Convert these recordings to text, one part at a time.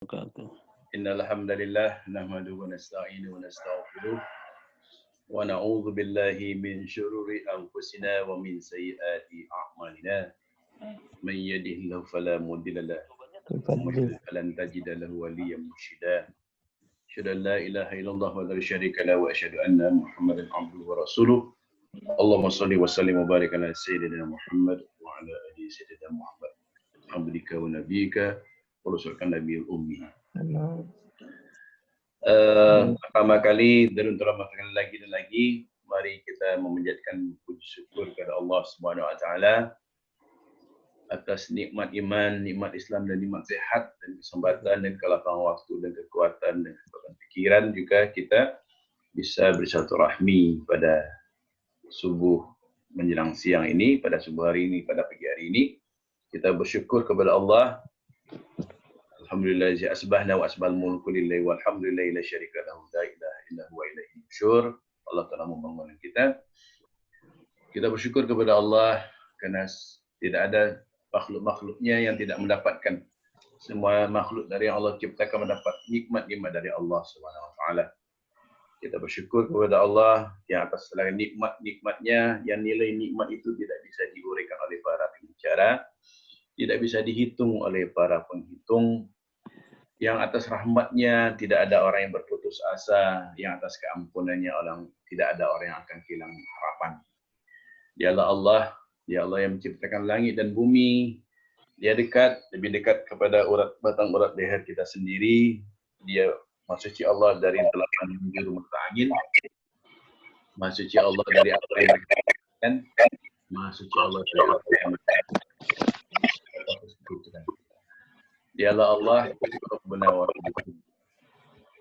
wabarakatuh. Innal hamdalillah nahmaduhu wa nasta'inuhu wa nastaghfiruh wa na'udzu billahi min syururi anfusina wa min sayyiati a'malina. Man yahdihillahu fala mudilla lahu wa man yudlil falan tajida lahu waliyyan mursyida. Asyhadu an la ilaha illallah wa la syarika lahu wa asyhadu anna Muhammadan abduhu wa rasuluh. Allahumma shalli wa sallim wa barik ala sayyidina Muhammad wa ala ali sayyidina Muhammad. Abdika wa nabiyika wa rasulika nabiyul ummi. Pertama kali dan untuk mengatakan lagi dan lagi, mari kita memanjatkan puji syukur kepada Allah Subhanahu Wa Taala atas nikmat iman, nikmat Islam dan nikmat sehat dan kesempatan dan kelapangan waktu dan kekuatan dan kekuatan pikiran juga kita bisa bersilaturahmi pada subuh menjelang siang ini, pada subuh hari ini, pada pagi hari ini. Kita bersyukur kepada Allah. Alhamdulillah asbahna wa asbal mulku lillahi walhamdulillahi la syarika lahu la ilaha illa huwa ilaihi nusyur. Allah telah membangunkan kita. Kita bersyukur kepada Allah karena tidak ada makhluk-makhluknya yang tidak mendapatkan. Semua makhluk dari yang Allah ciptakan mendapat nikmat-nikmat dari Allah Subhanahu wa taala. Kita bersyukur kepada Allah yang atas segala nikmat-nikmatnya, yang nilai nikmat itu tidak bisa diuraikan oleh para pembicara, tidak bisa dihitung oleh para penghitung, yang atas rahmatnya tidak ada orang yang berputus asa, yang atas keampunannya tidak ada orang yang akan kehilangan harapan. Dialah Allah, Dia Allah yang menciptakan langit dan bumi. Dia dekat, lebih dekat kepada batang urat leher kita sendiri. Dia Maha Suci Allah dari 8 penjuru mata angin. Maha Suci Allah dari apa yang mereka lakukan. Maha Suci Allah dari apa yang mereka lakukan. Dialah Allah, Rabbuna wa Rabbukum.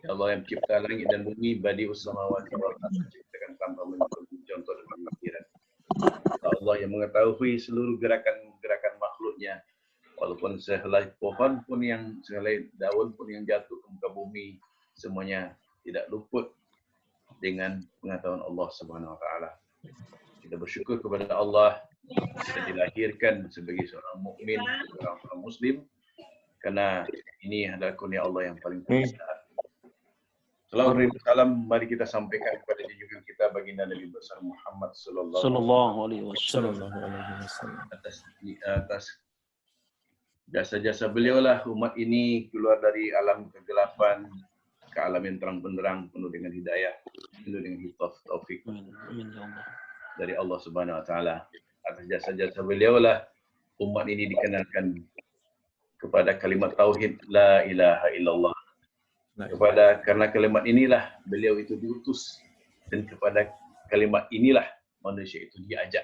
Ya Allah yang mencipta langit dan bumi, badi'us samawati wal ardh, menciptakan tanpa menentukan contoh dan pemikiran. Allah yang mengetahui seluruh gerakan-gerakan makhluknya. Walaupun sehelai pohon pun sehelai daun pun yang jatuh ke muka bumi, semuanya tidak luput dengan pengetahuan Allah Subhanahu wa taala. Kita bersyukur kepada Allah kita dilahirkan sebagai seorang mukmin, seorang muslim, karena ini adalah kurnia Allah yang paling besar. Salam mari kita sampaikan kepada junjungan kita baginda Nabi besar Muhammad sallallahu alaihi wasallam. Atas jasa-jasa beliau lah umat ini keluar dari alam kegelapan ke alam yang terang benderang, penuh dengan hidayah, penuh dengan taufik dari Allah Subhanahu wa taala. Atas jasa-jasa beliau lah umat ini dikenalkan kepada kalimat tauhid la ilaha illallah. Karena kalimat inilah beliau itu diutus, dan kepada kalimat inilah manusia itu diajak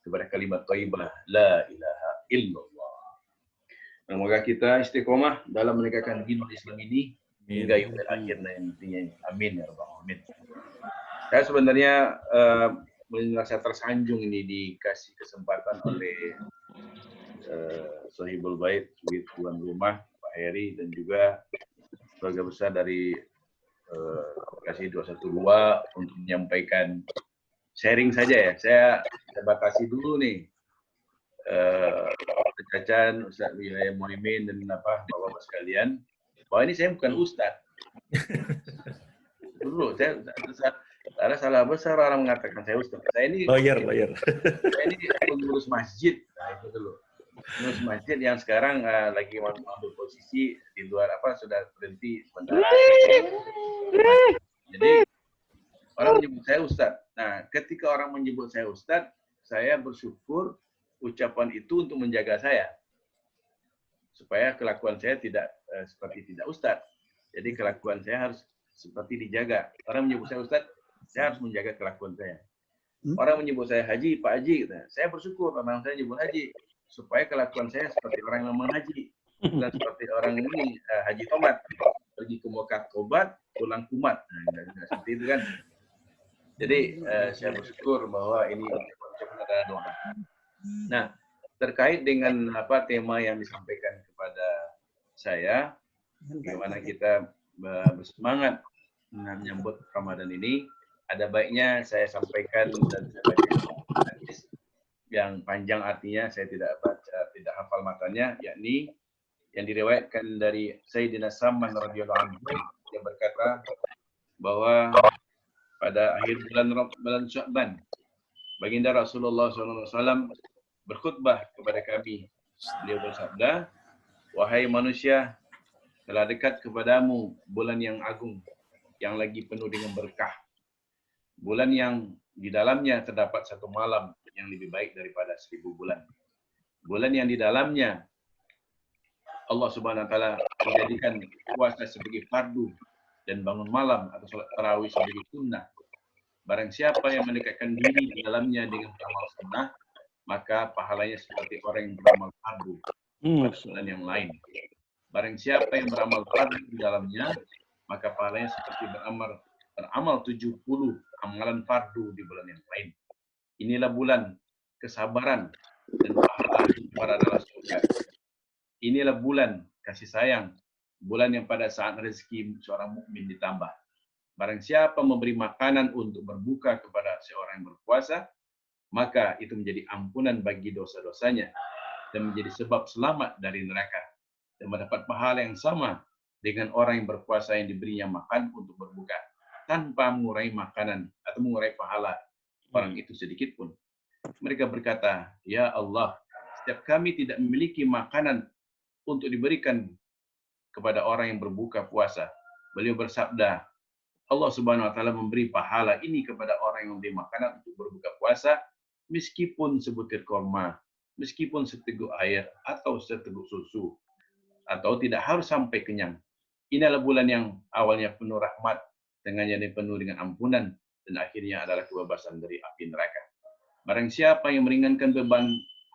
kepada kalimat thayyibah la ilaha illallah. Semoga kita istiqomah dalam menegakkan dinul Islam ini hingga yaumil akhir nantinya. Amin ya rabbal alamin. Saya sebenarnya merasa tersanjung ini dikasih kesempatan oleh Sahibul Bait, tuan rumah Pak Heri, dan juga keluarga besar dari Kasih 212 untuk menyampaikan sharing saja ya. Saya batasi dulu nih. Cacan, Ustaz Wihaya Muhaimin dan bapak-bapak sekalian, bahwa ini saya bukan ustaz. Dulu saya ada salah besar orang mengatakan saya ustaz. Saya ini lawyer. Saya ini pengurus masjid. Nah, itu dulu. Pengurus masjid yang sekarang lagi mengambil posisi di luar sudah berhenti sementara. Jadi orang menyebut saya ustaz. Nah, ketika orang menyebut saya ustaz, saya bersyukur ucapan itu untuk menjaga saya, supaya kelakuan saya tidak seperti tidak ustaz. Jadi kelakuan saya harus seperti dijaga. Orang menyebut saya ustaz, saya harus menjaga kelakuan saya. Orang menyebut saya haji, Pak Haji, saya bersyukur orang saya menyebut haji, supaya kelakuan saya seperti orang yang menghaji, bukan seperti orang ini Haji Tomat, pergi ke Mekah tobat, pulang kumat. Nah, seperti itu kan. Jadi saya bersyukur bahwa ini ucapan adalah doa. Nah, terkait dengan tema yang disampaikan kepada saya, bagaimana kita bersemangat menyambut Ramadan ini, ada baiknya saya sampaikan dan saya baca hadis yang panjang artinya saya tidak hafal matanya, yakni yang diriwayatkan dari Sayyidina Salman radhiyallahu anhu, yang berkata bahwa pada akhir bulan Sya'ban, baginda Rasulullah SAW berkhutbah kepada kami. Beliau bersabda, "Wahai manusia, telah dekat kepadamu bulan yang agung, yang lagi penuh dengan berkah. Bulan yang di dalamnya terdapat satu malam yang lebih baik daripada 1000 bulan. Bulan yang di dalamnya Allah Subhanahu wa taala menjadikan puasa sebagai fardu dan bangun malam atau salat tarawih sebagai sunnah. Barang siapa yang mendekatkan diri di dalamnya dengan beramal sunnah, maka pahalanya seperti orang yang beramal fardu pada bulan yang lain. Barang siapa yang beramal fardu di dalamnya, maka pahalanya seperti beramal 70 amalan fardu di bulan yang lain. Inilah bulan kesabaran dan pahala para adalah surga. Inilah bulan kasih sayang, bulan yang pada saat rezeki seorang mukmin ditambah. Barang siapa memberi makanan untuk berbuka kepada seorang yang berpuasa, maka itu menjadi ampunan bagi dosa-dosanya dan menjadi sebab selamat dari neraka dan mendapat pahala yang sama dengan orang yang berpuasa yang diberinya makan untuk berbuka tanpa mengurangi makanan atau mengurangi pahala orang itu sedikit pun. Mereka berkata, "Ya Allah, setiap kami tidak memiliki makanan untuk diberikan kepada orang yang berbuka puasa." Beliau bersabda, Allah Subhanahu wa taala memberi pahala ini kepada orang yang memberi makanan untuk berbuka puasa, meskipun sebutir korma, meskipun seteguk air atau seteguk susu, atau tidak harus sampai kenyang. Inilah bulan yang awalnya penuh rahmat, tengahnya penuh dengan ampunan, dan akhirnya adalah kebebasan dari api neraka. Barang siapa yang meringankan beban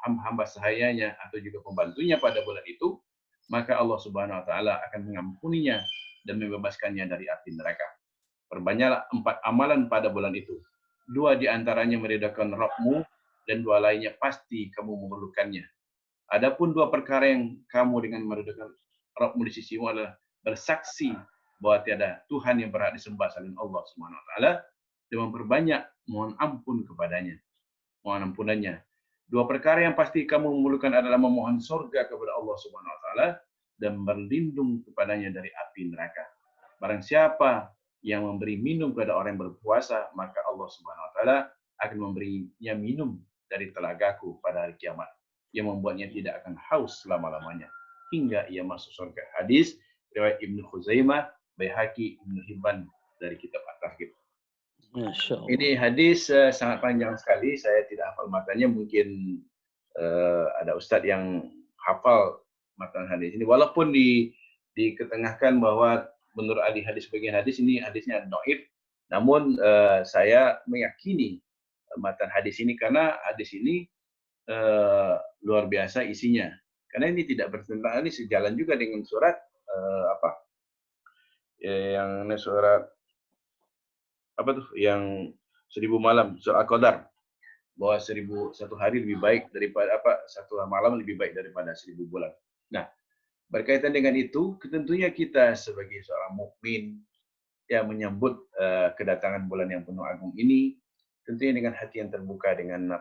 hamba sahayanya atau juga pembantunya pada bulan itu, maka Allah Subhanahu wa taala akan mengampuninya dan membebaskannya dari api neraka. Perbanyaklah 4 amalan pada bulan itu. 2 di antaranya meridhakan Rabbmu, dan 2 lainnya pasti kamu memerlukannya. Adapun 2 perkara yang kamu dengan meridhakan Rabbmu di sisimu adalah bersaksi bahwa tiada Tuhan yang berhak disembah selain Allah Subhanahu wa taala, dan memperbanyak mohon ampun kepadanya, mohon ampunannya. 2 perkara yang pasti kamu memerlukan adalah memohon surga kepada Allah Subhanahu wa taala dan berlindung kepadanya dari api neraka. Barang siapa yang memberi minum kepada orang yang berpuasa, maka Allah Subhanahu wa taala akan memberinya minum dari telagaku pada hari kiamat, yang membuatnya tidak akan haus selama-lamanya hingga ia masuk surga. Hadis riwayat Ibnu Khuzaimah, Baihaqi, Ibnu Hibban dari kitab At-Targhib. Ini hadis sangat panjang sekali, saya tidak hafal matanya, mungkin ada ustadz yang hafal matan hadis ini, walaupun diketengahkan bahwa menurut ahli hadis sebagian hadis ini hadisnya dhaif, namun saya meyakini matan hadis ini karena hadis ini luar biasa isinya. Karena ini tidak bertentangan, ini sejalan juga dengan surat yang surat apa tuh yang 1000 malam, surat Al-Qadar, bahwa 1 hari lebih baik daripada 1 malam lebih baik daripada 1000 bulan. Nah, berkaitan dengan itu, tentunya kita sebagai seorang mukmin yang menyambut kedatangan bulan yang penuh agung ini, tentunya dengan hati yang terbuka, dengan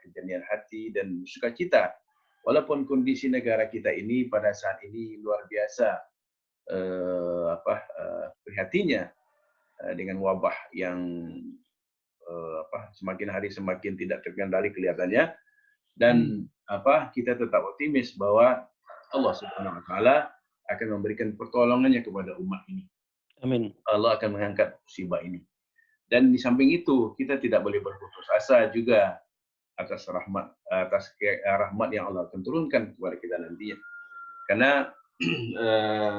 kejernihan hati dan sukacita. Walaupun kondisi negara kita ini pada saat ini luar biasa prihatinnya dengan wabah yang semakin hari semakin tidak terkendali kelihatannya, dan kita tetap optimis bahwa Allah Subhanahu wa taala akan memberikan pertolongannya kepada umat ini. Amin. Allah akan mengangkat musibah ini. Dan di samping itu, kita tidak boleh berputus asa juga atas rahmat yang Allah akan turunkan kepada kita nantinya. Karena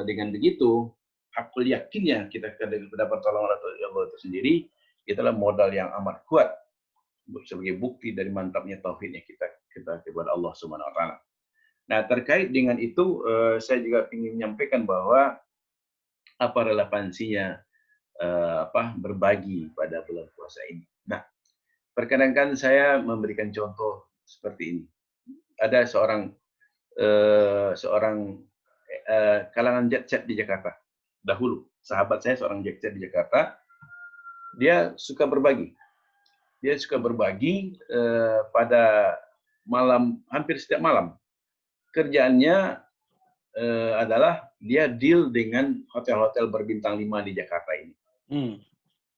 dengan begitu, hakul yakinnya kita kepada pertolongan Allah itu sendiri, itulah modal yang amat kuat sebagai bukti dari mantapnya tauhidnya kita kepada Allah Subhanahu wa taala. Nah, terkait dengan itu, saya juga ingin menyampaikan bahwa apa relevansinya berbagi pada bulan puasa ini. Nah, perkenankan saya memberikan contoh seperti ini. Ada seorang kalangan jet set di Jakarta. Dahulu, sahabat saya seorang jet set di Jakarta. Dia suka berbagi. Pada malam, hampir setiap malam. Kerjaannya adalah dia deal dengan hotel-hotel berbintang 5 di Jakarta ini.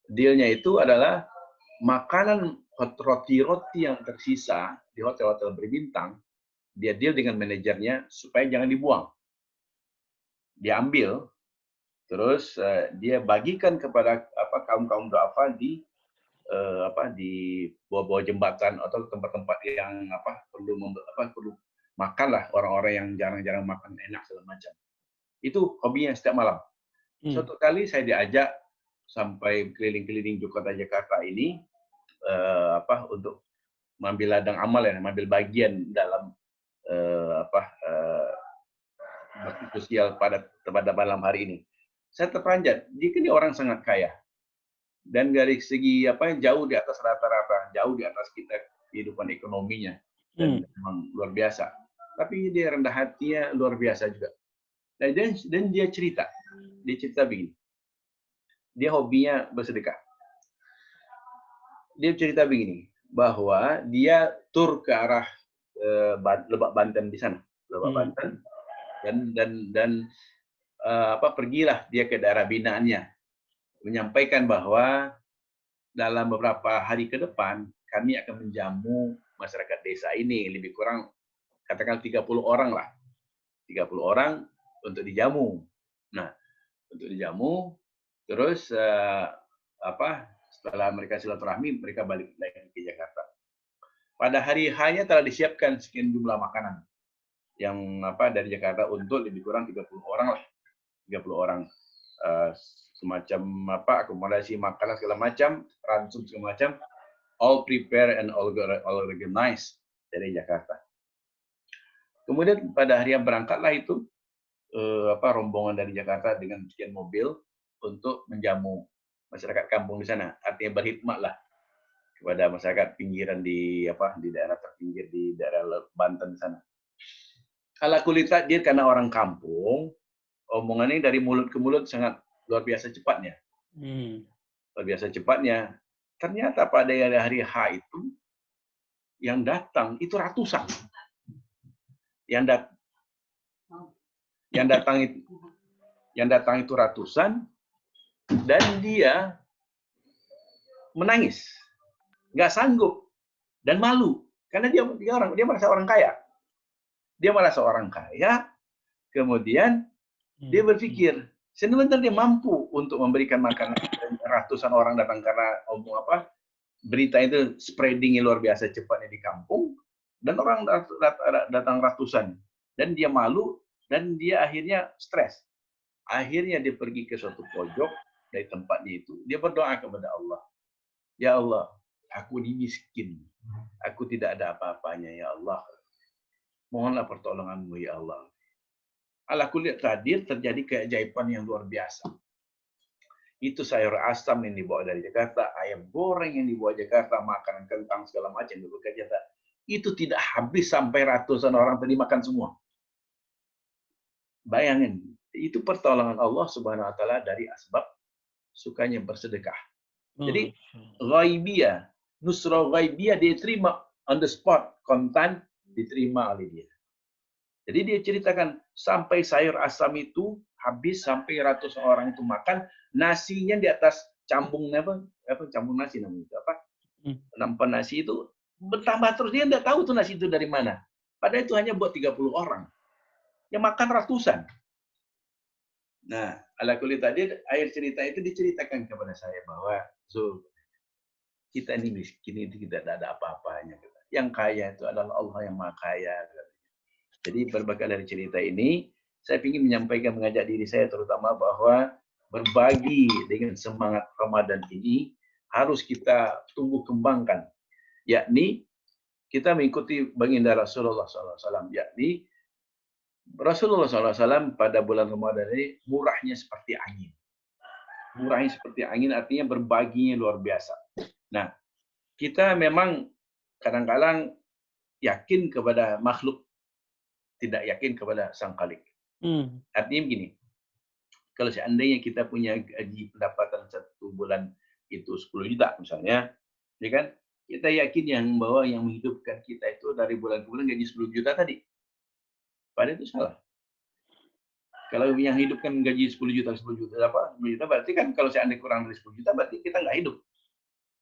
Dealnya itu adalah makanan roti-roti yang tersisa di hotel-hotel berbintang, dia deal dengan manajernya supaya jangan dibuang. Dia ambil, terus dia bagikan kepada kaum-kaum duafa di di bawah-bawah jembatan atau tempat-tempat yang perlu makan lah, orang-orang yang jarang-jarang makan enak segala macam. Itu hobinya setiap malam. Suatu kali saya diajak sampai keliling-keliling Jakarta ini untuk mengambil ladang amal ya, mengambil bagian dalam bakti sosial pada malam hari ini. Saya terperanjat, dia ini orang sangat kaya dan dari segi jauh di atas rata-rata, jauh di atas kita kehidupan ekonominya dan memang luar biasa. Tapi dia rendah hatinya luar biasa juga. Dan dia cerita begini. Dia hobinya bersedekah. Dia cerita begini, bahwa dia tur ke arah Lebak Banten di sana, Lebak Banten, dan pergilah dia ke daerah binaannya, menyampaikan bahwa dalam beberapa hari ke depan kami akan menjamu masyarakat desa ini, lebih kurang katakan 30 orang lah, 30 orang untuk dijamu. Nah, untuk dijamu, terus setelah mereka silaturahmi, mereka balik lagi ke Jakarta. Pada hari H-nya telah disiapkan sekian jumlah makanan yang dari Jakarta untuk lebih kurang 30 orang lah, 30 orang, semacam akomodasi makanan segala macam, ransum segala macam, all prepare and all organized dari Jakarta. Kemudian pada hari yang berangkatlah itu rombongan dari Jakarta dengan sekian mobil untuk menjamu masyarakat kampung di sana, artinya berkhidmat lah kepada masyarakat pinggiran di daerah terpinggir di daerah Banten sana. Ala kulita dia karena orang kampung, omongannya dari mulut ke mulut sangat luar biasa cepatnya. Luar biasa cepatnya. Ternyata pada hari H itu yang datang itu ratusan. Yang datang itu ratusan, dan dia menangis, nggak sanggup dan malu karena dia merasa orang kaya. Dia merasa orang kaya, kemudian dia berpikir sebenarnya dia mampu untuk memberikan makanan. Ratusan orang datang karena berita itu spreadingnya luar biasa cepatnya di kampung, dan orang datang ratusan, dan dia malu dan dia akhirnya stres. Akhirnya dia pergi ke suatu pojok dari tempatnya itu, dia berdoa kepada Allah. Ya Allah, aku ini miskin. Aku tidak ada apa-apanya, ya Allah. Mohonlah pertolonganmu, ya Allah. Ala kulli haal terjadi keajaiban yang luar biasa. Itu sayur asam yang dibawa dari Jakarta, ayam goreng yang dibawa Jakarta, makanan kentang segala macam yang dibawa Jakarta. Itu tidak habis sampai ratusan orang tadi makan semua. Bayangin, itu pertolongan Allah Subhanahu wa taala dari asbab sukanya bersedekah. Jadi ghaibiyah, nusrah ghaibiyah dia terima on the spot, kontan diterima oleh dia. Jadi dia ceritakan sampai sayur asam itu habis, sampai ratusan orang itu makan, nasinya di atas cambung cambung nasi namanya nampan nasi itu bertambah terus, dia tidak tahu tuh nasi itu dari mana. Padahal itu hanya buat 30 orang. Yang makan ratusan. Nah, ala kulli tadi akhir cerita itu diceritakan kepada saya bahwa kita ini miskin itu tidak ada apa-apanya. Yang kaya itu adalah Allah yang Maha Kaya. Jadi berbagai dari cerita ini, saya ingin menyampaikan, mengajak diri saya terutama bahwa berbagi dengan semangat Ramadan ini harus kita tumbuh kembangkan. Yakni kita mengikuti baginda Rasulullah SAW. Yakni Rasulullah SAW pada bulan Ramadan ini murahnya seperti angin. Murahnya seperti angin artinya berbaginya luar biasa. Nah, kita memang kadang-kadang yakin kepada makhluk, tidak yakin kepada Sang Khalik. Artinya begini, kalau seandainya kita punya gaji pendapatan satu bulan itu 10 juta misalnya, ya kan? Kita yakin bahwa yang menghidupkan kita itu dari bulan ke bulan gaji 10 juta tadi. Padahal itu salah. Kalau yang hidup kan gaji 10 juta, 10 juta, apa, 10 juta berarti kan kalau seandainya kurang dari 10 juta berarti kita nggak hidup.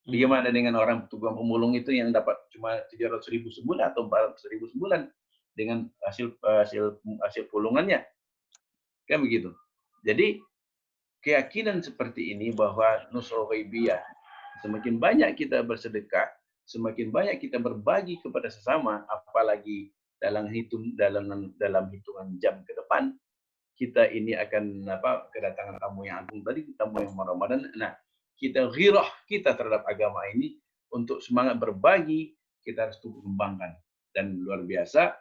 Bagaimana dengan orang tukang pemulung itu yang dapat cuma 700.000 sebulan atau 400.000 sebulan dengan hasil pulungannya, kan begitu. Jadi keyakinan seperti ini bahwa nusrah ghaibiyah, semakin banyak kita bersedekah, semakin banyak kita berbagi kepada sesama, apalagi dalam hitungan jam ke depan, kita ini akan kedatangan tamu yang agung tadi, tamu yang Ramadan. Nah, kita ghirah kita terhadap agama ini untuk semangat berbagi, kita harus kembangkan dan luar biasa.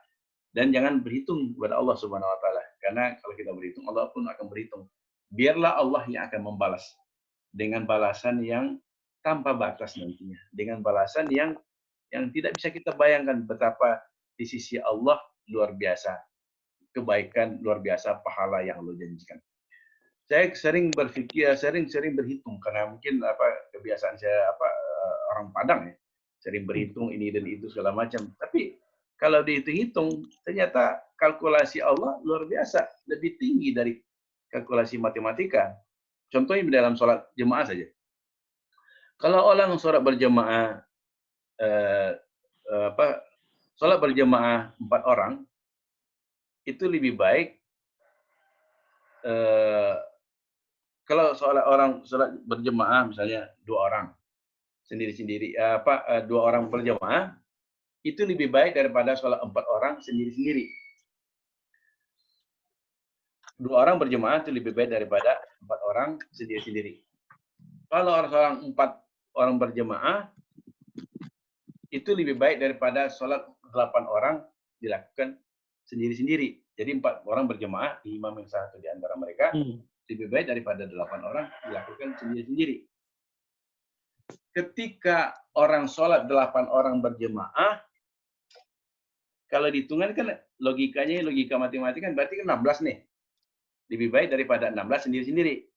Dan jangan berhitung kepada Allah Subhanahu wa taala, karena kalau kita berhitung, Allah pun akan berhitung. Biarlah Allah yang akan membalas dengan balasan yang tanpa batas nantinya, dengan balasan yang tidak bisa kita bayangkan betapa di sisi Allah luar biasa kebaikan, luar biasa pahala yang Allah janjikan. Saya sering berpikir, sering berhitung karena mungkin kebiasaan saya orang Padang ya, sering berhitung ini dan itu segala macam. Tapi kalau dihitung-hitung, ternyata kalkulasi Allah luar biasa, lebih tinggi dari kalkulasi matematika. Contohnya dalam sholat jemaah saja. Kalau orang sholat berjemaah, sholat berjemaah 4 orang, itu lebih baik kalau orang sholat berjemaah misalnya 2 orang sendiri-sendiri, 2 orang berjemaah itu lebih baik daripada sholat 4 orang sendiri-sendiri. 2 orang berjemaah itu lebih baik daripada 4 orang sendiri-sendiri. Kalau orang 4 orang berjemaah itu lebih baik daripada sholat 8 orang dilakukan sendiri-sendiri. Jadi 4 orang berjemaah, imam yang satu di antara mereka, lebih baik daripada 8 orang dilakukan sendiri-sendiri. Ketika orang sholat 8 orang berjemaah, kalau dihitungan kan logikanya, logika matematika kan berarti kan 16 nih. Lebih baik daripada 16 sendiri-sendiri.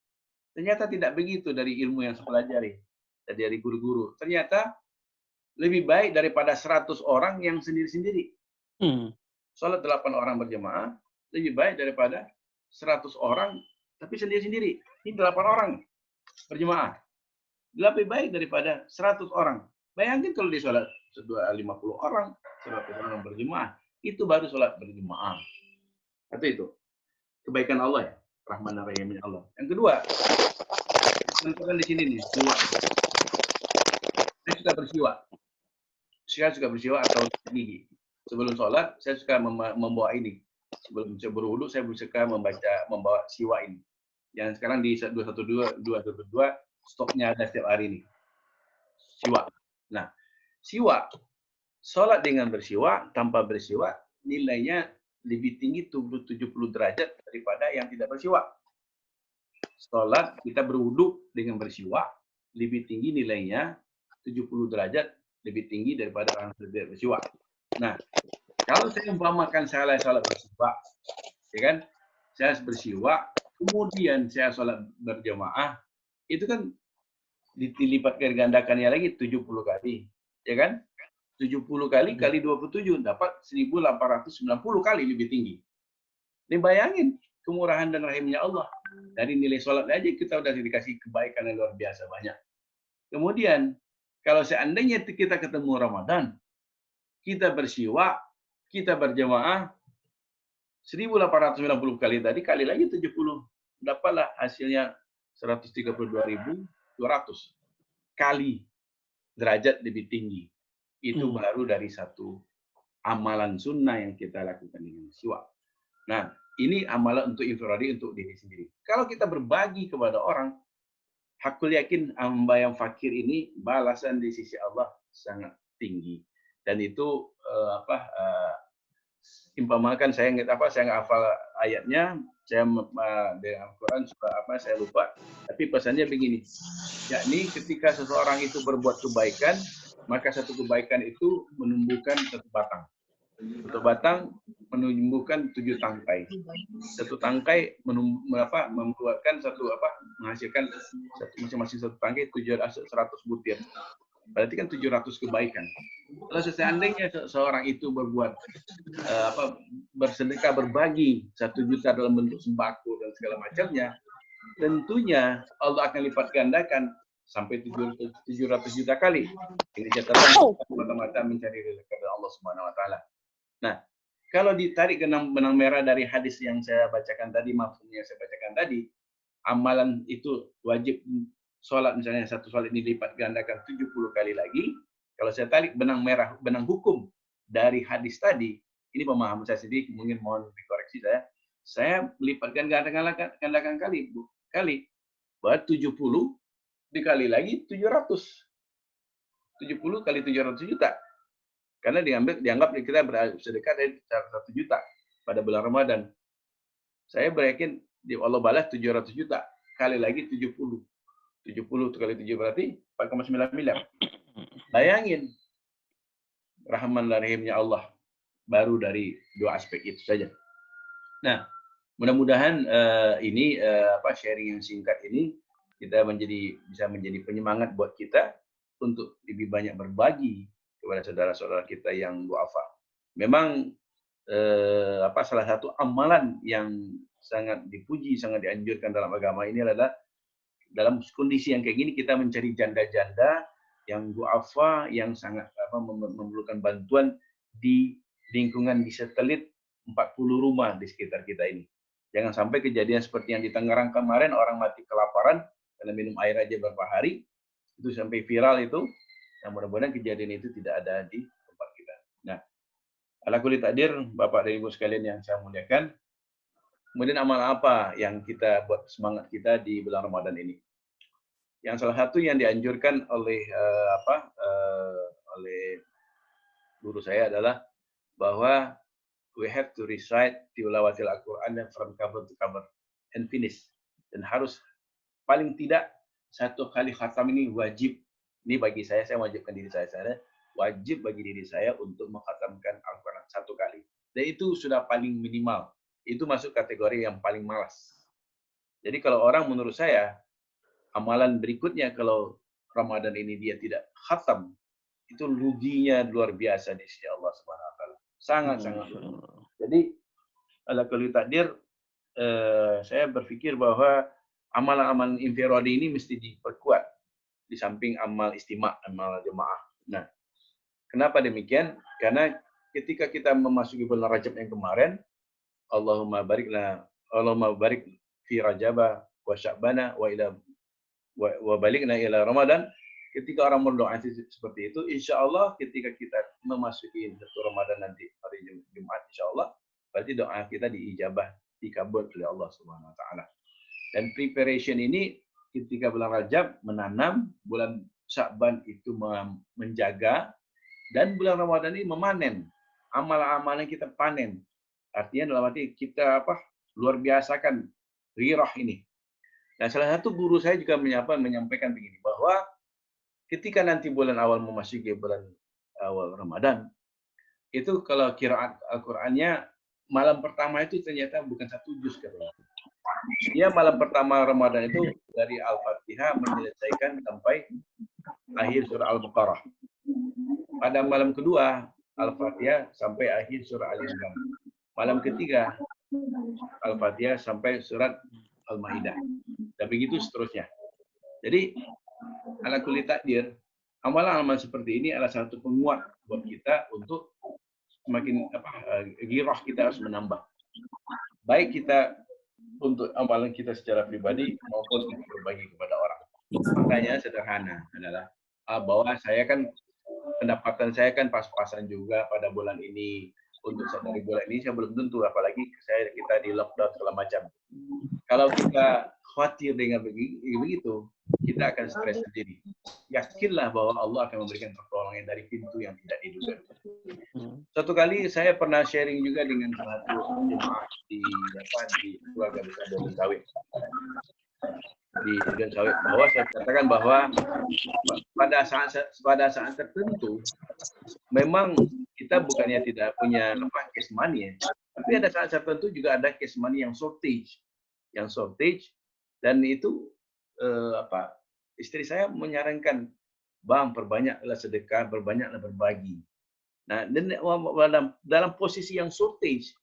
Ternyata tidak begitu dari ilmu yang saya pelajari. Dari guru-guru. Ternyata lebih baik daripada 100 orang yang sendiri-sendiri. Sholat 8 orang berjemaah lebih baik daripada 100 orang tapi sendiri-sendiri. Ini 8 orang berjemaah. Lebih baik daripada 100 orang. Bayangin kalau di sholat 50 orang, 100 orang berjemaah, itu baru sholat berjemaah. Itu kebaikan Allah ya, Rahman dan Rahimnya Allah. Yang kedua, tentukan di sini nih, siwa. Saya suka bersiwa. Saya suka bersiwa atau gigi. Sebelum sholat, saya suka membawa ini. Sebelum saya berwudu, saya suka membawa siwa ini. Yang sekarang di 212 stoknya ada setiap hari ini. Siwa. Nah, siwa, sholat dengan bersiwa, tanpa bersiwa, nilainya lebih tinggi 70 derajat daripada yang tidak bersiwa. Sholat kita berwudu dengan bersiwa, lebih tinggi nilainya 70 derajat lebih tinggi daripada orang tidak bersiwa. Nah, kalau saya umpamakan saya sholat bersiwa, ya kan? Saya bersiwa, kemudian saya sholat berjamaah, itu kan dilipat gandakannya lagi 70 kali, ya kan? 70 kali kali 27 dapat 1890 kali lebih tinggi. Ini bayangin kemurahan dan rahimnya Allah. Dari nilai sholat aja kita udah dikasih kebaikan yang luar biasa banyak. Kemudian kalau seandainya kita ketemu Ramadan, kita bersiwa, kita berjamaah 1890 kali tadi kali lagi 70, dapatlah hasilnya 132.200 kali derajat lebih tinggi. Itu baru dari satu amalan sunnah yang kita lakukan dengan siwa. Nah, ini amalan untuk infiradi, untuk diri sendiri. Kalau kita berbagi kepada orang, hakul yakin hamba yang fakir ini balasan di sisi Allah sangat tinggi. Dan itu impamakan saya nggak hafal ayatnya, saya dengan Al-Quran saya lupa. Tapi pesannya begini, yakni ketika seseorang itu berbuat kebaikan, maka satu kebaikan itu menumbuhkan satu batang. Satu batang menumbuhkan 7 tangkai. Satu tangkai mengeluarkan menghasilkan masing-masing satu tangkai 100 butir. Berarti kan 700 kebaikan. Kalau seandainya seorang itu berbuat bersedekah, berbagi 1 juta dalam bentuk sembako dan segala macamnya, tentunya Allah akan lipat gandakan sampai 700 juta kali. Ini catatan mata-mata mencari ridha kepada Allah Subhanahu wa taala. Nah, kalau ditarik benang merah dari hadis yang saya bacakan tadi, mafhumnya saya bacakan tadi, amalan itu wajib sholat, misalnya satu sholat ini dilipat gandakan 70 kali lagi. Kalau saya tarik benang merah, benang hukum dari hadis tadi, ini pemahaman saya sendiri, mungkin mohon dikoreksi saya melipatkan gandakan kali. Buat 70 dikali lagi 700. 70 kali 700 juta. Karena dianggap kita bersedekah dari 1 juta pada bulan Ramadan. Saya beryakin Allah balas 700 juta kali lagi 70. 70 kali 7 berarti 4,9 miliar. Bayangin rahman dan rahimnya Allah baru dari dua aspek itu saja. Nah, mudah-mudahan sharing yang singkat ini kita bisa menjadi penyemangat buat kita untuk lebih banyak berbagi kepada saudara-saudara kita yang duafa. Memang salah satu amalan yang sangat dipuji, sangat dianjurkan dalam agama ini adalah dalam kondisi yang kayak gini kita mencari janda-janda yang duafa, yang sangat memerlukan bantuan di lingkungan di satelit 40 rumah di sekitar kita ini. Jangan sampai kejadian seperti yang di Tangerang kemarin, orang mati kelaparan karena minum air aja beberapa hari, itu sampai viral itu. Nah, mudah-mudahan kejadian itu tidak ada di tempat kita. Nah, ala kulli takdir, Bapak dan Ibu sekalian yang saya muliakan, kemudian amal apa yang kita buat semangat kita di bulan Ramadan ini? Yang salah satu yang dianjurkan oleh guru saya adalah bahwa we have to recite tilawatil Al-Quran from cover to cover and finish. Dan harus paling tidak 1 kali khatam ini wajib. Ini bagi saya wajibkan diri saya wajib bagi diri saya untuk mengkhatamkan Al-Quran 1 kali. Dan itu sudah paling minimal. Itu masuk kategori yang paling malas. Jadi kalau orang menurut saya, amalan berikutnya kalau Ramadan ini dia tidak khatam, itu ruginya luar biasa di sisi Allah Subhanahu wa taala. Sangat-sangat rugi. Jadi ala kulli takdir, saya berpikir bahwa amalan-amalan infiradi ini mesti diperkuat di samping amal istima', amal jemaah. Nah, kenapa demikian? Karena ketika kita memasuki bulan Rajab yang kemarin, Allahumma barik fi Rajaba wa Sya'bana wa balikna ila Ramadan. Ketika orang berdoa seperti itu, insya Allah ketika kita memasuki Ramadan nanti hari Jumat, insya Allah berarti doa kita diijabah, dikabul oleh Allah Subhanahu wa taala. Dan preparation ini ketika bulan Rajab menanam, bulan Sya'ban itu menjaga, dan bulan Ramadan ini memanen. Amal-amalan kita panen. Artinya dalam arti kita luar biasakan ghirah ini. Nah, salah satu guru saya juga menyampaikan begini, bahwa ketika nanti bulan awal memasuki bulan awal Ramadan, itu kalau qiraat Al-Qur'annya malam pertama itu ternyata bukan 1 juz katanya. Dia malam pertama Ramadan itu dari Al-Fatihah menyelesaikan sampai akhir surah Al-Baqarah. Pada malam kedua Al-Fatihah sampai akhir surah Al-Imran. Malam ketiga Al-Fatihah sampai surat Al-Maidah. Dan begitu seterusnya. Jadi ala kulli takdir, amalan-amalan seperti ini adalah satu penguat buat kita untuk semakin ghirah kita harus menambah. Baik kita untuk amalan kita secara pribadi maupun untuk berbagi kepada orang. Makanya sederhana adalah bahwa saya kan pendapatan saya kan pas-pasan juga pada bulan ini. Untuk dari bulan ini saya belum tentu, apalagi kita di lockdown segala macam. Kalau kita khawatir dengan begitu, kita akan stres sendiri. Yakinlah bahwa Allah akan memberikan pertolongan dari pintu yang tidak diduga. Satu kali saya pernah sharing juga dengan salah satu jemaah di keluarga besar Durun Sawit. Di Durun Sawit, bahwa saya katakan bahwa pada saat tertentu memang kita bukannya tidak punya cash money, tapi ada saat tertentu juga ada cash money yang shortage, dan itu istri saya menyarankan Bang, perbanyaklah sedekah, perbanyaklah berbagi. Nah, dan dalam posisi yang shortage,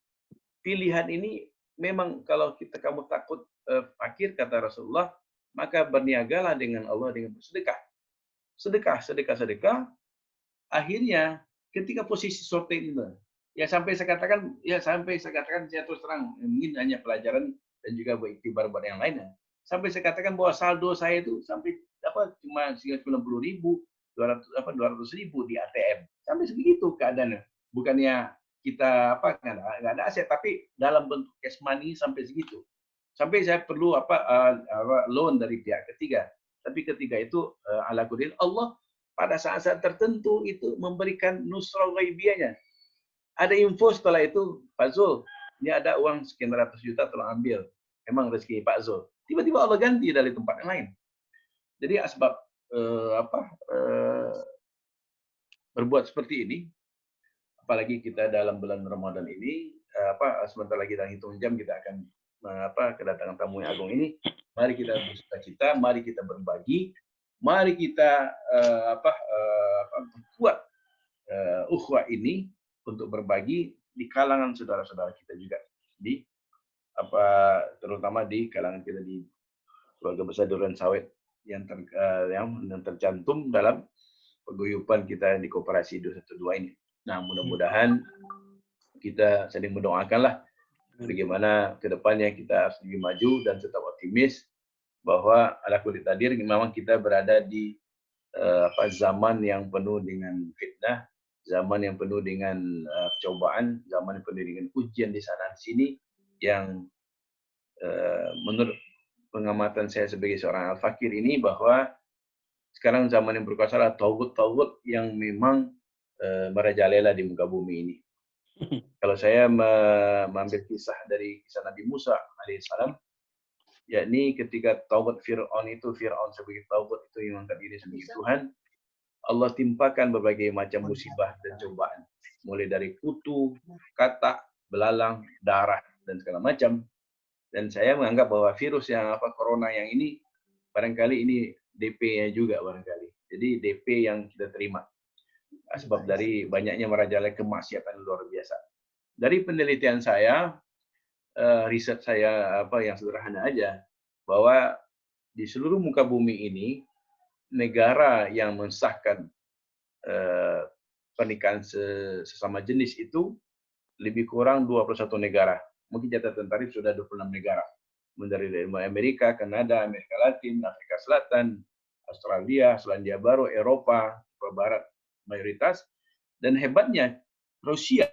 pilihan ini memang kalau kamu takut fakir, kata Rasulullah, maka berniagalah dengan Allah dengan bersedekah. Sedekah. Akhirnya ketika posisi shortage itu, sampai saya katakan saya terus terang, mungkin hanya pelajaran dan juga beriktibar buat yang lainnya. Sampai saya katakan bahwa saldo saya itu sampai cuma 90.000, 200.000 di ATM. Sampai sebegitu keadaannya. Bukannya kita nggak ada aset, tapi dalam bentuk cash money sampai segitu. Sampai saya perlu loan dari pihak ketiga. Tapi ketika itu ala qadar Allah pada saat-saat tertentu itu memberikan nusrah ghaibiyahnya. Ada info setelah itu, Pak Zul, ini ada uang sekian ratus juta tolong ambil. Emang rezeki Pak Zul. Tiba-tiba Allah ganti dari tempat yang lain. Jadi asbab berbuat seperti ini, apalagi kita dalam bulan Ramadan ini, sebentar lagi dalam hitung jam kita akan kedatangan tamu yang agung ini. Mari kita bersukacita, mari kita berbagi, mari kita kuat ukhuwah ini untuk berbagi di kalangan saudara-saudara kita juga, di terutama di kalangan kita di keluarga besar Durian Sawit yang tercantum dalam paguyuban kita di Koperasi 212 ini. Nah, mudah-mudahan kita saling mendoakanlah bagaimana ke depannya kita harus lebih maju dan tetap optimis bahwa ala kulli tadir memang kita berada di zaman yang penuh dengan fitnah, zaman yang penuh dengan cobaan, zaman yang penuh dengan ujian di sana sini yang menurut pengamatan saya sebagai seorang al-fakir ini bahwa sekarang zaman yang berkuasa adalah tauhid yang memang merajalela di muka bumi ini. Kalau saya mengambil kisah dari kisah Nabi Musa alaihissalam, yakni ketika taubat Fir'aun sebagai taubat itu yang mengangkat diri sebagai Tuhan, Allah timpakan berbagai macam musibah dan cobaan, mulai dari kutu, katak, belalang, darah dan segala macam. Dan saya menganggap bahwa virus yang corona yang ini barangkali ini DP-nya juga barangkali. Jadi DP yang kita terima sebab dari banyaknya merajalela kemaksiatan luar biasa. Dari penelitian saya, riset saya yang sederhana aja, bahwa di seluruh muka bumi ini negara yang mensahkan pernikahan sesama jenis itu lebih kurang 21 negara. Mungkin catatan tarikh sudah 26 negara. Dari Amerika, Kanada, Amerika Latin, Afrika Selatan, Australia, Selandia Baru, Eropa, Barat mayoritas. Dan hebatnya Rusia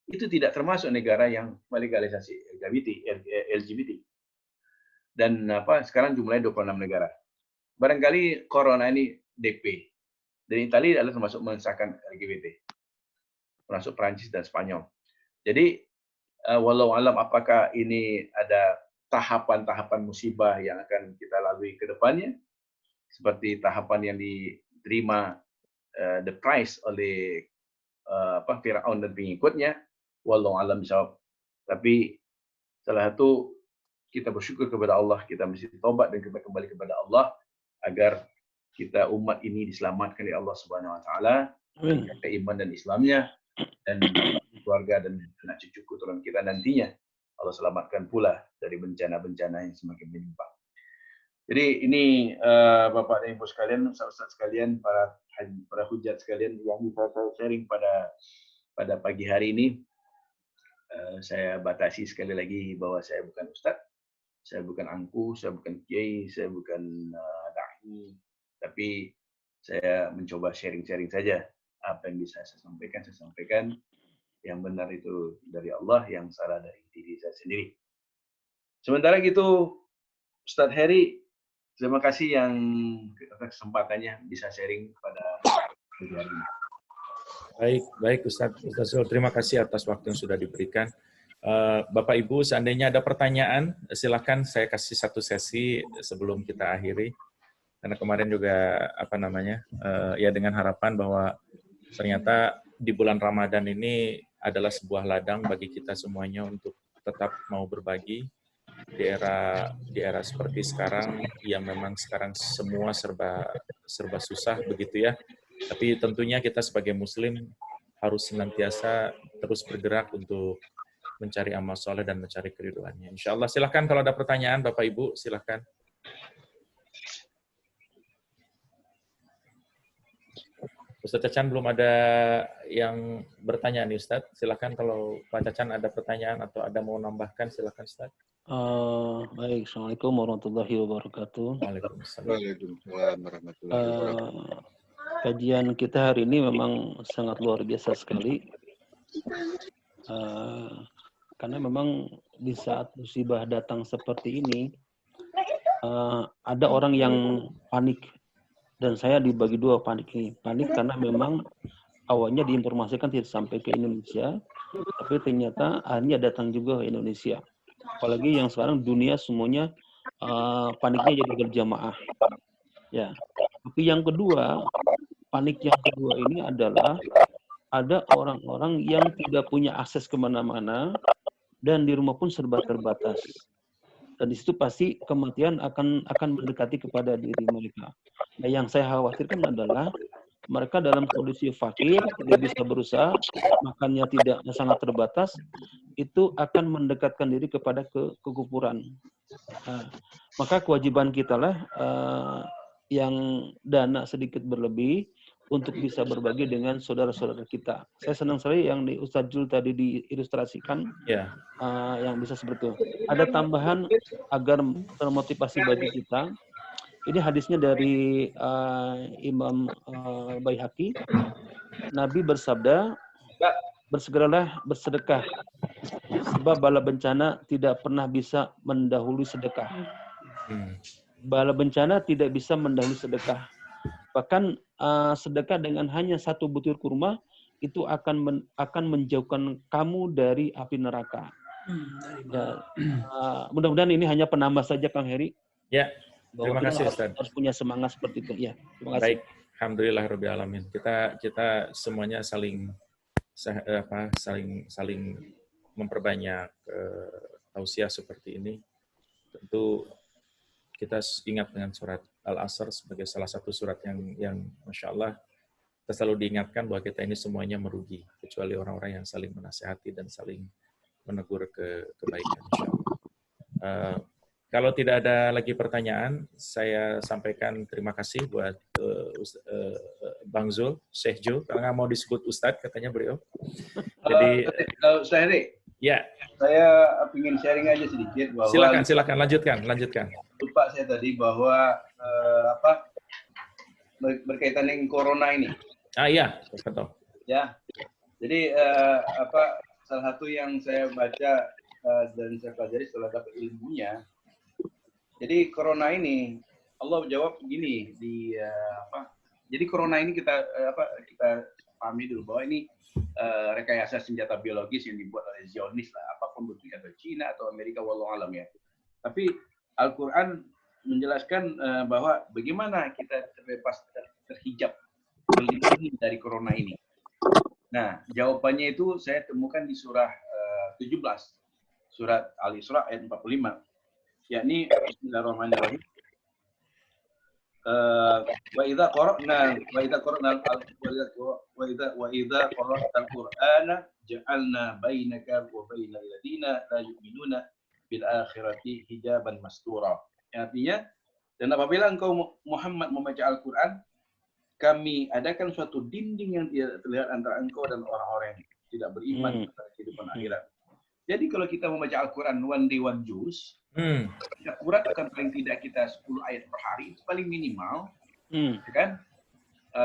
itu tidak termasuk negara yang melegalisasi LGBT. Dan sekarang jumlahnya 26 negara. Barangkali corona ini DP. Dan Italia adalah termasuk mensahkan LGBT. Termasuk Prancis dan Spanyol. Jadi walau alam apakah ini ada tahapan-tahapan musibah yang akan kita lalui ke depannya, seperti tahapan yang diterima the price oleh Fir'aun dan pengikutnya, walau alam bisawab. Tapi setelah itu kita bersyukur kepada Allah, kita mesti taubat dan kita kembali kepada Allah agar kita umat ini diselamatkan oleh Allah Subhanahu wa taala, iman dan Islamnya, dan keluarga dan anak cucu keturunan kita nantinya Allah selamatkan pula dari bencana-bencana yang semakin menimpa. Jadi ini Bapak dan Ibu sekalian, Ustaz sekalian, para hujat sekalian yang bisa saya sharing pada pagi hari ini. Saya batasi sekali lagi bahwa saya bukan Ustaz, saya bukan angku, saya bukan kiai, saya bukan dai, tapi saya mencoba sharing-sharing saja. Apa yang bisa saya sampaikan. Yang benar itu dari Allah, yang salah dari diri saya sendiri. Sementara gitu, Ustadz Heri, terima kasih yang kesempatannya bisa sharing pada hari ini. Baik Ustadz Zul, terima kasih atas waktu yang sudah diberikan. Bapak Ibu, seandainya ada pertanyaan, silakan saya kasih satu sesi sebelum kita akhiri. Karena kemarin juga ya dengan harapan bahwa ternyata di bulan Ramadan ini adalah sebuah ladang bagi kita semuanya untuk tetap mau berbagi, di era seperti sekarang yang memang sekarang semua serba susah begitu ya. Tapi tentunya kita sebagai muslim harus senantiasa terus bergerak untuk mencari amal soleh dan mencari keriduannya. Insya Allah, silahkan kalau ada pertanyaan Bapak Ibu, silahkan. Ustaz Cacan belum ada yang bertanya nih Ustaz. Silahkan kalau Pak Cacan ada pertanyaan atau ada mau nambahkan, silahkan Ustaz. Baik, Assalamualaikum warahmatullahi wabarakatuh. Waalaikumsalam. Waalaikumsalam warahmatullahi wabarakatuh. Kajian kita hari ini memang sangat luar biasa sekali. Karena memang di saat musibah datang seperti ini, ada orang yang panik. Dan saya dibagi dua panik ini. Panik karena memang awalnya diinformasikan tidak sampai ke Indonesia, tapi ternyata akhirnya datang juga ke Indonesia. Apalagi yang sekarang dunia semuanya paniknya jadi berjamaah. Ya. Tapi yang kedua, panik yang kedua ini adalah ada orang-orang yang tidak punya akses kemana-mana dan di rumah pun serba terbatas. Dan di situ pasti kematian akan mendekati kepada diri mereka. Nah, yang saya khawatirkan adalah mereka dalam kondisi fakir, tidak bisa berusaha, makannya tidak sangat terbatas, itu akan mendekatkan diri kepada kekufuran. Nah, maka kewajiban kita lah yang dana sedikit berlebih untuk bisa berbagi dengan saudara-saudara kita. Saya senang sekali yang di Ustadz Jul tadi diilustrasikan, yang bisa seperti itu. Ada tambahan agar termotivasi bagi kita. Ini hadisnya dari Imam Baihaqi. Nabi bersabda, bersegeralah bersedekah, sebab bala bencana tidak pernah bisa mendahului sedekah. Bala bencana tidak bisa mendahului sedekah. Bahkan sedekah dengan hanya satu butir kurma itu akan menjauhkan kamu dari api neraka. Ya, mudah-mudahan ini hanya penambah saja Kang Heri. Ya, terima kasih Ustaz. Harus punya semangat seperti itu. Ya, terima kasih. Baik, alhamdulillahirabbil alamin. Kita semuanya saling memperbanyak tausiah seperti ini. Tentu kita ingat dengan surat Al-Asr sebagai salah satu surat yang Masya Allah kita selalu diingatkan bahwa kita ini semuanya merugi, kecuali orang-orang yang saling menasihati dan saling menegur kebaikan. Insya Allah. Kalau tidak ada lagi pertanyaan, saya sampaikan terima kasih buat Bang Zul, Syekh Zul, karena nggak mau disebut Ustadz katanya beliau. Jadi, Ustaz Heri, ya. Saya ingin sharing aja sedikit bahwa silakan lanjutkan. Lupa saya tadi bahwa berkaitan dengan corona ini. Iya, betul. Ya. Jadi salah satu yang saya baca dan saya pelajari setelah dapat ilmunya. Jadi corona ini Allah jawab begini jadi corona ini kita pahami dulu bahwa ini rekayasa senjata biologis yang dibuat oleh Zionis lah, apapun bentuknya, atau Cina atau Amerika, wallahu alam ya. Tapi Al-Quran menjelaskan bahwa bagaimana kita terhijab, terlindungi dari corona ini. Nah, jawabannya itu saya temukan di surah 17, surat Al-Isra ayat 45, yakni Bismillahirrahmanirrahim. Wa idza qara'na al-Qur'ana ja'alna bainaka wa bainal ladina la yu'minuna bil akhirati hijaban mastura. Artinya, dan apabila engkau Muhammad membaca Al-Qur'an, kami adakan suatu dinding yang tidak terlihat antara engkau dan orang-orang yang tidak beriman pada kehidupan akhirat. Jadi kalau kita membaca Al-Quran one day one juz, akurat akan paling tidak kita 10 ayat per hari, itu paling minimal, ya kan?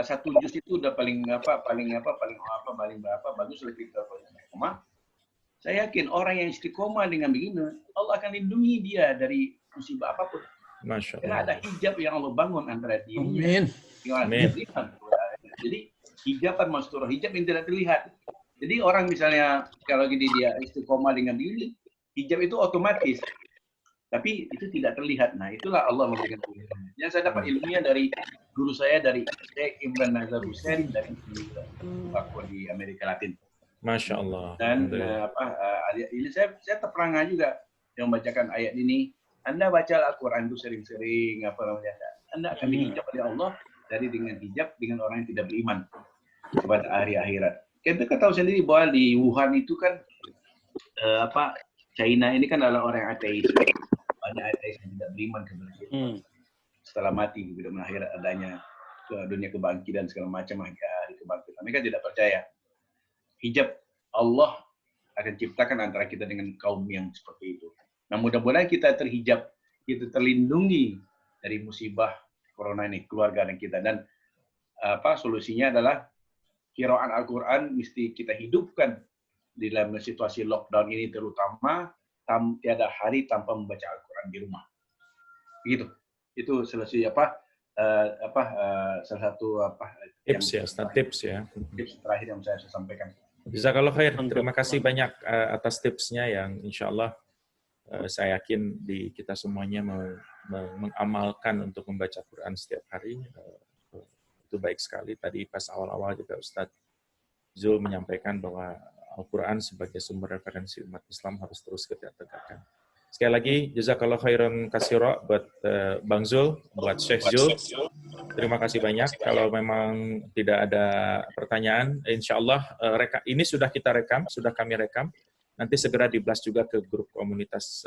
Satu juz itu udah paling bagus lebih kita istiqomah. Saya yakin orang yang istiqomah dengan begini, Allah akan lindungi dia dari musibah apapun. Masya Allah. Karena ada hijab yang Allah bangun antara dirinya. Amin. Jadi hijaban masturah, hijab yang tidak terlihat. Jadi orang misalnya kalau gini dia istiqomah dengan diri, hijab itu otomatis. Tapi itu tidak terlihat. Nah, itulah Allah memberikan ilmunya. Yang saya dapat ilmunya dari guru saya, dari Sheikh Imran Nazar Hussein dari di Amerika Latin. Masya Allah. Dan ini saya terperangah juga. yang membacakan ayat ini, Anda baca Al-Quran itu sering-sering, Anda akan dihijab oleh Allah dari dengan hijab dengan orang yang tidak beriman kepada hari akhirat. Kita kan tahu sendiri bahwa di Wuhan itu kan China ini kan adalah orang yang ateis. Banyak ateis yang tidak beriman kepada Tuhan. Setelah mati di dunia akhirat adanya ke dunia kebangkitan segala macam hari kebangkitan. Mereka tidak percaya. Hijab Allah akan ciptakan antara kita dengan kaum yang seperti itu. Nah, mudah-mudahan kita terhijab, kita terlindungi dari musibah corona ini, keluarga dan kita. Dan solusinya adalah qira'at Al-Quran mesti kita hidupkan di dalam situasi lockdown ini, terutama tiada hari tanpa membaca Al-Quran di rumah. Begitu. Itu solusi salah satu tips ya, Ustaz, tips ya. Tips terakhir yang saya sampaikan. Jazakallah khair. Terima kasih banyak atas tipsnya yang insya Allah saya yakin kita semuanya mengamalkan untuk membaca Quran setiap hari. Itu baik sekali. Tadi pas awal-awal juga Ustaz Zul menyampaikan bahwa Al-Quran sebagai sumber referensi umat Islam harus terus kita tegakkan. Sekali lagi, jazakallah khairan katsira buat Bang Zul, buat Syekh Zul. Terima kasih banyak. Kalau memang tidak ada pertanyaan, insya Allah ini sudah kita rekam, sudah kami rekam. Nanti segera di-blast juga ke grup komunitas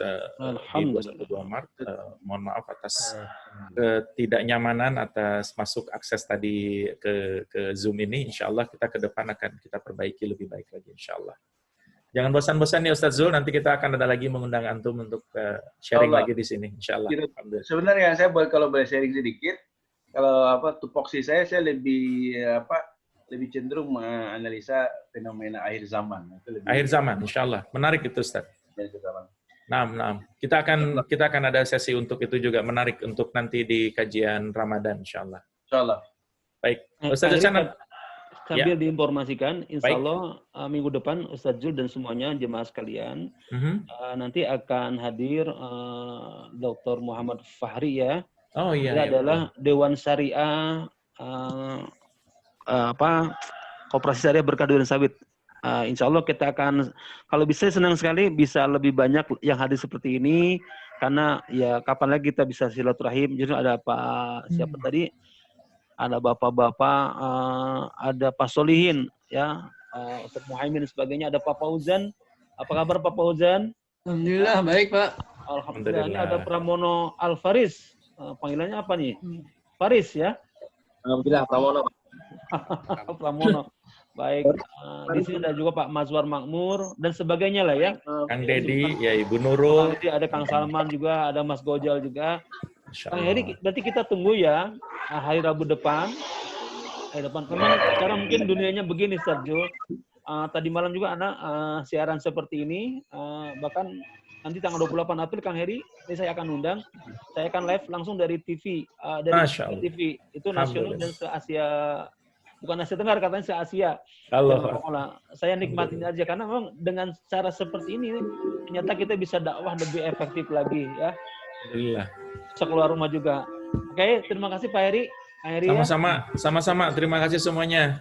di 212 Maret. Mohon maaf atas ketidaknyamanan atas masuk akses tadi ke Zoom ini. Insya Allah kita ke depan akan kita perbaiki lebih baik lagi, insya Allah. Jangan bosan-bosan ya Ustaz Zul, nanti kita akan ada lagi mengundang Antum untuk sharing lagi di sini, insya Allah. Sebenarnya saya kalau boleh sharing sedikit, kalau tupoksi saya lebih cenderung menganalisa fenomena akhir zaman. Akhir zaman, insya Allah. Menarik itu Ustaz. Nah. Kita akan ada sesi untuk itu juga, menarik untuk nanti di kajian Ramadan, insya Allah. Insya Allah. Baik. Ustaz Hasan, sambil diinformasikan, insya Allah minggu depan Ustaz Zul dan semuanya jemaah sekalian nanti akan hadir Dr. Muhammad Fahri ya. Oh iya. Dia adalah Dewan Syariah Koperasi Syariah Berkah Durian Sawit. Insya Allah kita akan, kalau bisa senang sekali bisa lebih banyak yang hadir seperti ini, karena ya kapan lagi kita bisa silaturahim. Jadi ada siapa tadi? Ada bapak-bapak, ada Pak Solihin, ya, Ustaz Muhaimin dan sebagainya, ada Pak Fauzan. Apa kabar Pak Fauzan? Alhamdulillah baik Pak. Alhamdulillah. Ini ada Pramono Alfaris. Panggilannya apa nih? Faris ya? Alhamdulillah Pramono. Pramono. Baik. Di sini ada juga Pak Mazwar Makmur dan sebagainya lah ya. Kang Dedi, ya Ibu Nurul. Ada Kang Salman juga, ada Mas Gojal juga. Kang Heri, berarti kita tunggu ya hari Rabu depan. Memang sekarang mungkin dunianya begini, Ustaz Zul. Tadi malam juga ada siaran seperti ini. Bahkan nanti tanggal 28 April, Kang Heri, ini saya akan undang. Saya akan live langsung dari TV. Dari TV. Itu nasional dan se-Asia. Bukan Asia Tenggara, katanya se-Asia. Saya nikmatin aja, karena memang dengan cara seperti ini, ternyata kita bisa dakwah lebih efektif lagi. Ya. Alhamdulillah. Bisa keluar rumah juga. Oke, terima kasih Pak Heri. Sama-sama. Terima kasih semuanya.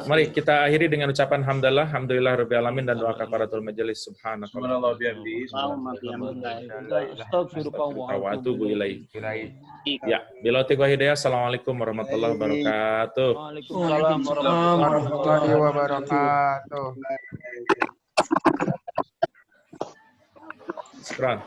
Mari kita akhiri dengan ucapan hamdalah, alhamdulillah rabbil alamin, dan doa kafaratul majelis. Subhanallah bihamdihi. Wa atubu ilaih. Ya, bila tiga hidayah. Assalamualaikum warahmatullahi wabarakatuh. Waalaikumsalam warahmatullahi wabarakatuh. Sekarang.